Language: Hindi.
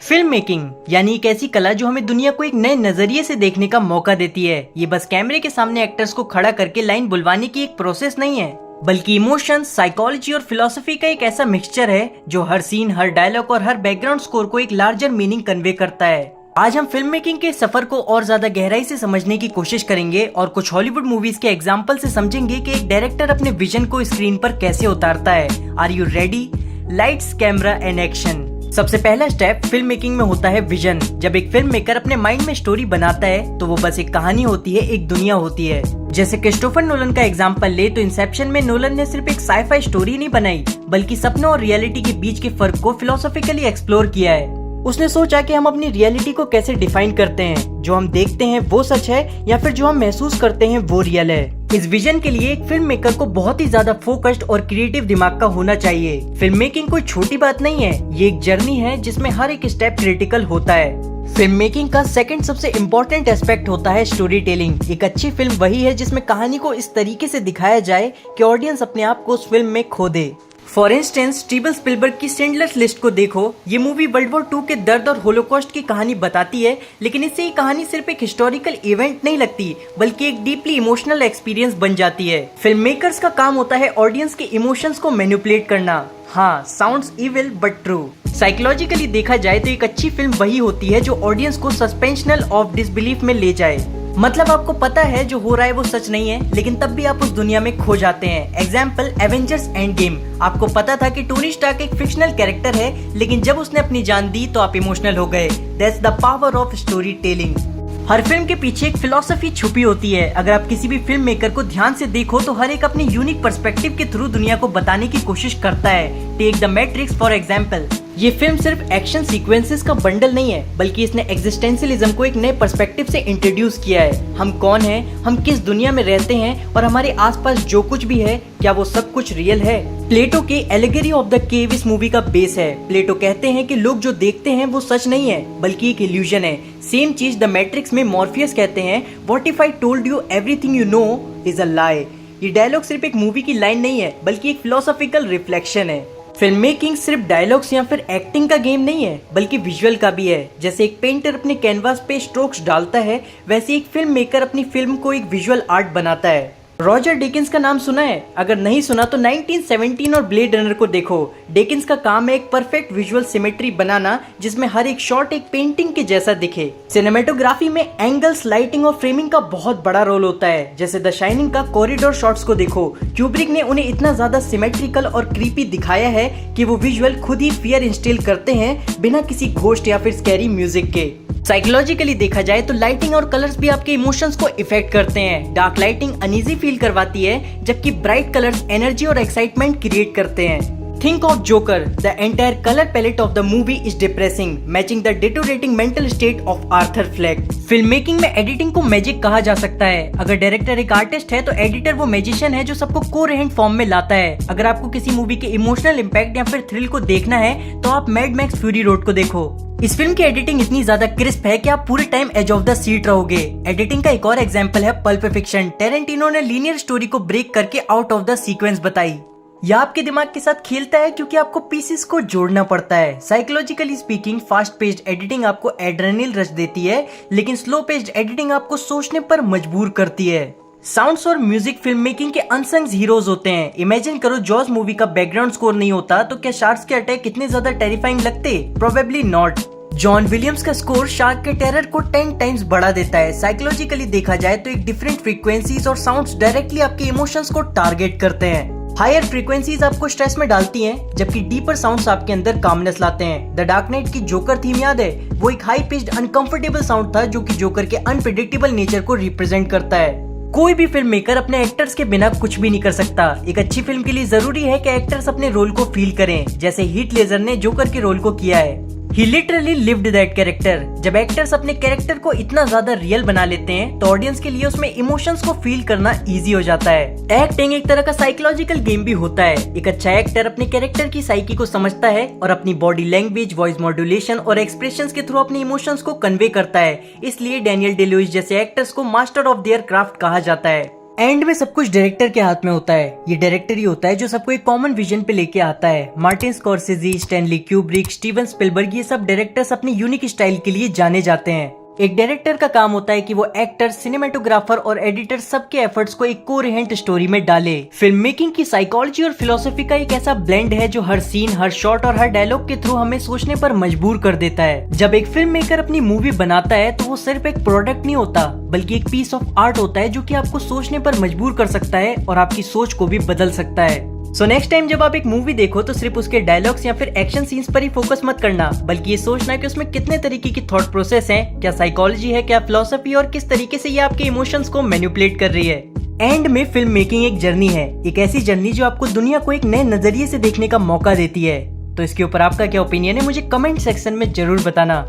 फिल्म मेकिंग यानी एक ऐसी कला जो हमें दुनिया को एक नए नजरिए से देखने का मौका देती है। ये बस कैमरे के सामने एक्टर्स को खड़ा करके लाइन बुलवाने की एक प्रोसेस नहीं है, बल्कि इमोशंस, साइकोलॉजी और फिलॉसफी का एक ऐसा मिक्सचर है जो हर सीन, हर डायलॉग और हर बैकग्राउंड स्कोर को एक लार्जर मीनिंग कन्वे करता है। आज हम फिल्म मेकिंग के सफर को और ज्यादा गहराई से समझने की कोशिश करेंगे और कुछ हॉलीवुड मूवीज के एग्जाम्पल से समझेंगे कि एक डायरेक्टर अपने विजन को स्क्रीन पर कैसे उतारता है। Are you ready? Lights, camera and action. सबसे पहला स्टेप फिल्म मेकिंग में होता है विजन। जब एक फिल्म मेकर अपने माइंड में स्टोरी बनाता है तो वो बस एक कहानी होती है, एक दुनिया होती है। जैसे क्रिस्टोफर नोलन का एग्जांपल ले तो इंसेप्शन में नोलन ने सिर्फ एक साईफाई स्टोरी नहीं बनाई, बल्कि सपनों और रियलिटी के बीच के फर्क को फिलोसॉफिकली एक्सप्लोर किया है। उसने सोचा कि हम अपनी रियलिटी को कैसे डिफाइन करते हैं, जो हम देखते हैं वो सच है या फिर जो हम महसूस करते हैं वो रियल है। इस विजन के लिए एक फिल्म मेकर को बहुत ही ज्यादा फोकस्ड और क्रिएटिव दिमाग का होना चाहिए। फिल्म मेकिंग कोई छोटी बात नहीं है, ये एक जर्नी है जिसमें हर एक स्टेप क्रिटिकल होता है। फिल्म मेकिंग का सेकंड सबसे इम्पोर्टेंट एस्पेक्ट होता है स्टोरी टेलिंग। एक अच्छी फिल्म वही है जिसमें कहानी को इस तरीके से दिखाया जाए कि ऑडियंस अपने आप को उस फिल्म में खो दे। फॉर इंस्टेंस, स्टीवन स्पिलबर्ग की शिंडलर्स लिस्ट को देखो। ये मूवी वर्ल्ड वॉर 2 के दर्द और होलोकॉस्ट की कहानी बताती है, लेकिन इससे ये कहानी सिर्फ एक हिस्टोरिकल इवेंट नहीं लगती, बल्कि एक डीपली इमोशनल एक्सपीरियंस बन जाती है। फिल्म मेकर्स का काम होता है ऑडियंस के इमोशंस को मैनिपुलेट करना। हाँ, sounds evil but true. Psychologically देखा जाए तो एक अच्छी फिल्म वही होती है जो ऑडियंस को सस्पेंशनल ऑफ डिसबिलीफ में ले जाए। मतलब आपको पता है जो हो रहा है वो सच नहीं है, लेकिन तब भी आप उस दुनिया में खो जाते हैं। Example, Avengers end game. आपको पता था कि टोनी स्टार्क एक फिक्शनल कैरेक्टर है, लेकिन जब उसने अपनी जान दी तो आप इमोशनल हो गए। That's the power of story telling. Her film के पीछे एक फिलॉसफी छुपी होती है। अगर आप किसी भी फिल्म मेकर को ध्यान से देखो तो हर एक अपनी यूनिक पर्सपेक्टिव के थ्रू दुनिया को बताने की कोशिश करता है। Take the Matrix for example. ये फिल्म सिर्फ एक्शन सीक्वेंसेस का बंडल नहीं है, बल्कि इसने एग्जिस्टेंशियलिज्म को एक नए पर्सपेक्टिव से इंट्रोड्यूस किया है। हम कौन हैं, हम किस दुनिया में रहते हैं और हमारे आसपास जो कुछ भी है, क्या वो सब कुछ रियल है? प्लेटो के एलिगरी ऑफ द केव इस मूवी का बेस है। प्लेटो कहते हैं कि लोग जो देखते हैं वो सच नहीं है, बल्कि एक इल्यूजन है। सेम चीज द मैट्रिक्स में मॉर्फियस कहते हैं, what if I told you everything you know is a lie. ये डायलॉग सिर्फ एक मूवी की लाइन नहीं है, बल्कि एक फिलोसॉफिकल रिफ्लेक्शन है। फिल्म मेकिंग सिर्फ डायलॉग्स या फिर एक्टिंग का गेम नहीं है, बल्कि विजुअल का भी है। जैसे एक पेंटर अपने कैनवास पे स्ट्रोक्स डालता है, वैसे एक फिल्म मेकर अपनी फिल्म को एक विजुअल आर्ट बनाता है। रॉजर डेकिंस का नाम सुना है? अगर नहीं सुना तो 1917 और ब्लेड रनर को देखो। डेकिंस का काम है एक परफेक्ट विजुअल सिमेट्री बनाना, जिसमें हर एक शॉट एक पेंटिंग के जैसा दिखे। सिनेमेटोग्राफी में एंगल्स, लाइटिंग और फ्रेमिंग का बहुत बड़ा रोल होता है। जैसे द शाइनिंग का कॉरिडोर शॉट्स को देखो। क्यूब्रिक ने उन्हें इतना ज्यादा सिमेट्रिकल और क्रीपी दिखाया है कि वो विजुअल खुद ही फियर इंस्टिल करते हैं, बिना किसी घोस्ट या फिर स्कैरी म्यूजिक के। साइकोलॉजिकली देखा जाए तो लाइटिंग और कलर्स भी आपके इमोशंस को इफेक्ट करते हैं। डार्क लाइटिंग अनईजी फील करवाती है, जबकि ब्राइट कलर्स एनर्जी और एक्साइटमेंट क्रिएट करते हैं। Think of Joker. The entire colour palette of the movie is depressing, matching the deteriorating mental state of Arthur Fleck. Film making में एडिटिंग को मैजिक कहा जा सकता है। अगर डायरेक्टर एक आर्टिस्ट है तो एडिटर वो मैजिशियन है जो सबको कोहेरेंट फॉर्म में लाता है। अगर आपको किसी मूवी के इमोशनल इम्पैक्ट या फिर थ्रिल को देखना है तो आप मैड मैक्स फ्यूरी रोड को देखो। इस फिल्म की एडिटिंग इतनी ज्यादा क्रिस्प है कि आप पूरे time edge of the seat रहोगे। एडिटिंग का एक और एग्जांपल है पल्प फिक्शन। टेरेंटिनो ने लीनियर स्टोरी को ब्रेक करके आउट ऑफ द सीक्वेंस बताई। यह आपके दिमाग के साथ खेलता है क्योंकि आपको पीसेस को जोड़ना पड़ता है। Psychologically speaking, fast paced editing आपको एड्रेनल रश देती है, लेकिन स्लो पेस्ड एडिटिंग आपको सोचने पर मजबूर करती है। साउंड्स और म्यूजिक फिल्म मेकिंग के अनसंग हीरोज होते हैं। इमेजिन करो जॉज मूवी का बैकग्राउंड स्कोर नहीं होता तो क्या शार्क्स के अटैक कितने ज्यादा टेरिफाइंग लगते? Probably not. जॉन विलियम्स का स्कोर शार्क के टेरर को 10 टाइम्स बढ़ा देता है। साइकोलॉजिकली देखा जाए तो एक डिफरेंट फ्रीक्वेंसीज और साउंड्स डायरेक्टली आपके इमोशंस को टारगेट करते हैं। हायर फ्रीक्वेंसीज आपको स्ट्रेस में डालती हैं, जबकि डीपर साउंड्स आपके अंदर कामनेस लाते हैं। द डार्क नाइट की जोकर थीम याद है? वो एक हाई पिच्ड अनकंफर्टेबल साउंड था जो कि जोकर के अनप्रेडिक्टेबल नेचर को रिप्रेजेंट करता है। कोई भी फिल्म मेकर अपने एक्टर्स के बिना कुछ भी नहीं कर सकता। एक अच्छी फिल्म के लिए जरूरी है कि एक्टर्स अपने रोल को फील करें, जैसे हीथ लेजर ने जोकर के रोल को किया है। He literally lived that character। जब एक्टर्स अपने कैरेक्टर को इतना ज्यादा रियल बना लेते हैं तो ऑडियंस के लिए उसमें इमोशंस को फील करना इजी हो जाता है। एक्टिंग एक तरह का साइकोलॉजिकल गेम भी होता है। एक अच्छा एक्टर अपने कैरेक्टर की साइकी को समझता है और अपनी बॉडी लैंग्वेज, वॉइस मॉड्यूलेशन और एक्सप्रेशंस के थ्रू अपने इमोशंस को कन्वे करता है। इसलिए डैनियल डे लुइस जैसे एक्टर्स को मास्टर ऑफ देयर क्राफ्ट कहा जाता है। एंड में सब कुछ डायरेक्टर के हाथ में होता है। ये डायरेक्टर ही होता है जो सबको एक कॉमन विजन पे लेके आता है। Martin Scorsese, Stanley Kubrick, Steven Spielberg, ये सब डायरेक्टर्स अपनी यूनिक स्टाइल के लिए जाने जाते हैं। एक डायरेक्टर का काम होता है कि वो एक्टर, सिनेमेटोग्राफर और एडिटर सबके एफर्ट्स को एक कोहेरेंट स्टोरी में डाले। फिल्म मेकिंग की साइकोलॉजी और फिलोसफी का एक ऐसा ब्लेंड है जो हर सीन, हर शॉट और हर डायलॉग के थ्रू हमें सोचने पर मजबूर कर देता है। जब एक फिल्म मेकर अपनी मूवी बनाता है तो वो सिर्फ एक प्रोडक्ट नहीं होता, बल्कि एक पीस ऑफ आर्ट होता है जो कि आपको सोचने पर मजबूर कर सकता है और आपकी सोच को भी बदल सकता है। सो नेक्स्ट टाइम जब आप एक मूवी देखो तो सिर्फ उसके डायलॉग्स या फिर एक्शन सीन्स पर ही फोकस मत करना, बल्कि ये सोचना कि उसमें कितने तरीके की थॉट प्रोसेस हैं, क्या साइकोलॉजी है, क्या फिलोसफी और किस तरीके से ये आपके इमोशंस को मैनिपुलेट कर रही है। एंड में फिल्म मेकिंग एक जर्नी है, एक ऐसी जर्नी जो आपको दुनिया को एक नए नजरिए से देखने का मौका देती है। तो इसके ऊपर आपका क्या ओपिनियन है, मुझे कमेंट सेक्शन में जरूर बताना।